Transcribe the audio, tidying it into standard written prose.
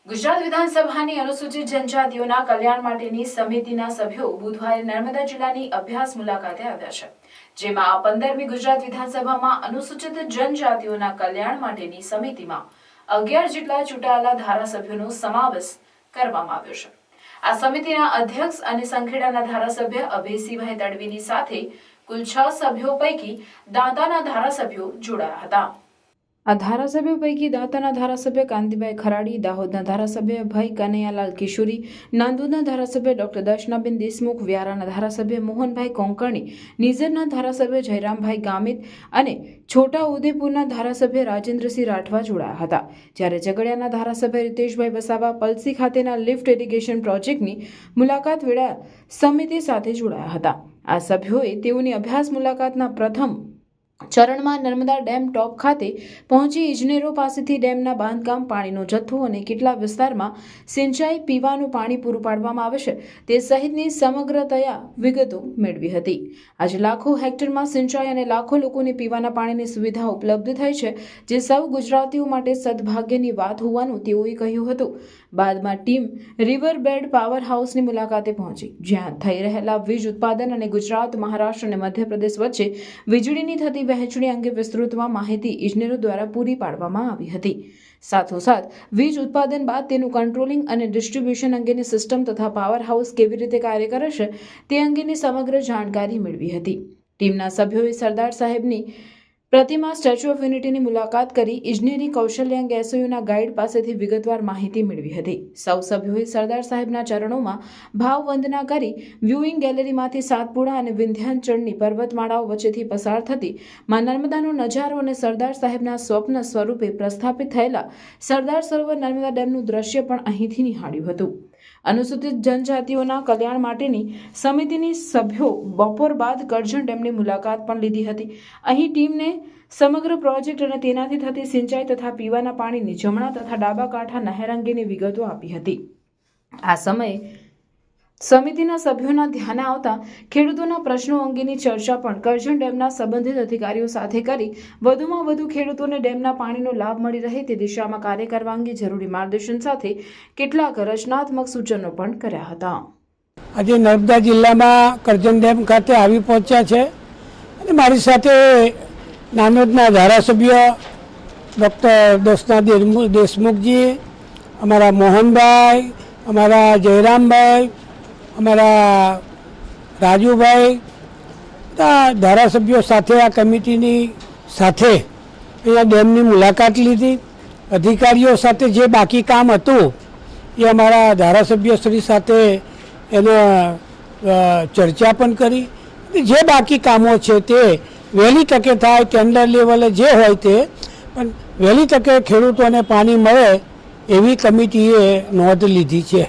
ગુજરાત વિધાનસભાની અનુસૂચિત જનજાતિઓના કલ્યાણ માટેની સમિતિના સભ્યો બુધવારે નર્મદા જિલ્લાની અભ્યાસ મુલાકાતે આવ્યા છે, જેમાં આ 15મી ગુજરાત વિધાનસભામાં અનુસૂચિત જનજાતિઓના કલ્યાણ માટેની સમિતિમાં 11 જેટલા ચૂંટાયેલા ધારાસભ્યોનો સમાવેશ કરવામાં આવ્યો છે। આ સમિતિના અધ્યક્ષ અને સંખેડાના ધારાસભ્ય અભયસિંહભાઈ તડવીની સાથે કુલ 6 સભ્યો પૈકી દાંતાના ધારાસભ્યો જોડાયા હતા। આ ધારાસભ્યો પૈકી દાંતાના ધારાસભ્ય કાંતિભાઈ ખરાડી, દાહોદના ધારાસભ્ય ભાઈ કનૈયાલાલ કિશોરી, નાંદોદના ધારાસભ્ય ડોક્ટર દર્શનાબેન દેશમુખ, વ્યારાના ધારાસભ્ય મોહનભાઈ કોંકણી, નિઝરના ધારાસભ્ય જયરામભાઈ ગામિત અને છોટા ઉદેપુરના ધારાસભ્ય રાજેન્દ્રસિંહ રાઠવા જોડાયા હતા। જ્યારે ઝઘડિયાના ધારાસભ્ય રીતેશભાઈ વસાવા પલસી ખાતેના લિફ્ટ ઇરિગેશન પ્રોજેક્ટની મુલાકાત વેળા સમિતિ સાથે જોડાયા હતા। આ સભ્યોએ તેઓની અભ્યાસ મુલાકાતના પ્રથમ ચરણમાં નર્મદા ડેમ ટોપ ખાતે પહોંચી ઇજનેરો પાસેથી ડેમના બાંધકામ, પાણીનો જથ્થો અને કેટલા વિસ્તારમાં સિંચાઈ, પીવાનું પાણી પૂરું પાડવામાં આવે છે તે સહિતની સમગ્રતયા વિગતો મેળવી હતી। આજે લાખો હેક્ટરમાં સિંચાઈ અને લાખો લોકોને પીવાના પાણીની સુવિધા ઉપલબ્ધ થઈ છે, જે સૌ ગુજરાતીઓ માટે સદભાગ્યની વાત હોવાનું તેઓએ કહ્યું હતું। બાદમાં ટીમ રિવરબેડ પાવર હાઉસની મુલાકાતે પહોંચી, જ્યાં થઈ રહેલા વીજ ઉત્પાદન અને ગુજરાત, મહારાષ્ટ્ર અને મધ્યપ્રદેશ વચ્ચે વીજળીની થતી વહેંચણી અંગે વિસ્તૃતમાં માહિતી ઇજનેરો દ્વારા પૂરી પાડવામાં આવી હતી। સાથોસાથ વીજ ઉત્પાદન બાદ તેનું કંટ્રોલિંગ અને ડિસ્ટ્રીબ્યુશન અંગેની સિસ્ટમ તથા પાવર હાઉસ કેવી રીતે કાર્ય કરે છે તે અંગેની સમગ્ર જાણકારી મેળવી હતી। ટીમના સભ્યોએ સરદાર સાહેબની પ્રતિમા, સ્ટેચ્યુ ઓફ યુનિટીની મુલાકાત કરી ઇજનેરી કૌશલ્ય અંગે એસઓયુના ગાઈડ પાસેથી વિગતવાર માહિતી મેળવી હતી। સૌ સભ્યોએ સરદાર સાહેબના ચરણોમાં ભાવ વંદના કરી વ્યુઇંગ ગેલેરીમાંથી સાતપુડા અને વિંધ્યાચળની પર્વતમાળાઓ વચ્ચેથી પસાર થતી માં નર્મદાનો નજારો અને સરદાર સાહેબના સ્વપ્ન સ્વરૂપે પ્રસ્થાપિત થયેલા સરદાર સરોવર નર્મદા ડેમનું દ્રશ્ય પણ અહીંથી નિહાળ્યું હતું। અનુસૂચિત જનજાતિઓના કલ્યાણ માટેની સમિતિની સભ્યો બપોર બાદ કરજણ ડેમની મુલાકાત પણ લીધી હતી। અહીં ટીમને સમગ્ર પ્રોજેક્ટ અને તેનાથી થતી સિંચાઈ તથા પીવાના પાણીની જમણા તથા ડાબા કાંઠા નહેર અંગેની વિગતો આપી હતી। આ સમયે સમિતિના સભ્યોના ધ્યાને આવતા ખેડૂતોના પ્રશ્નો અંગેની ચર્ચા પણ કરજણ ડેમના સંબંધિત અધિકારીઓ સાથે કરી વધુમાં વધુ ખેડૂતોને ડેમના પાણીનો લાભ મળી રહે તે દિશામાં કાર્ય કરવા અંગે જરૂરી માર્ગદર્શન સાથે કેટલાક રચનાત્મક સૂચનો પણ કર્યા હતા। આજે નર્મદા જિલ્લામાં કરજણ ડેમ ખાતે આવી પહોંચ્યા છે અને મારી સાથે નાંદોદના ધારાસભ્ય ડૉક્ટર દર્શનાબેન દેશમુખજી, અમારા મોહનભાઈ, અમારા જયરામભાઈ, અમારા રાજુભાઈ, બધા ધારાસભ્યો સાથે આ કમિટીની સાથે અહીંયા ડેમની મુલાકાત લીધી। અધિકારીઓ સાથે જે બાકી કામ હતું એ અમારા ધારાસભ્યશ્રી સાથે એનો ચર્ચા પણ કરી। જે બાકી કામો છે તે વહેલી તકે થાય, ટેન્ડર લેવલે જે હોય તે, પણ વહેલી તકે ખેડૂતોને પાણી મળે એવી કમિટીએ નોંધ લીધી છે।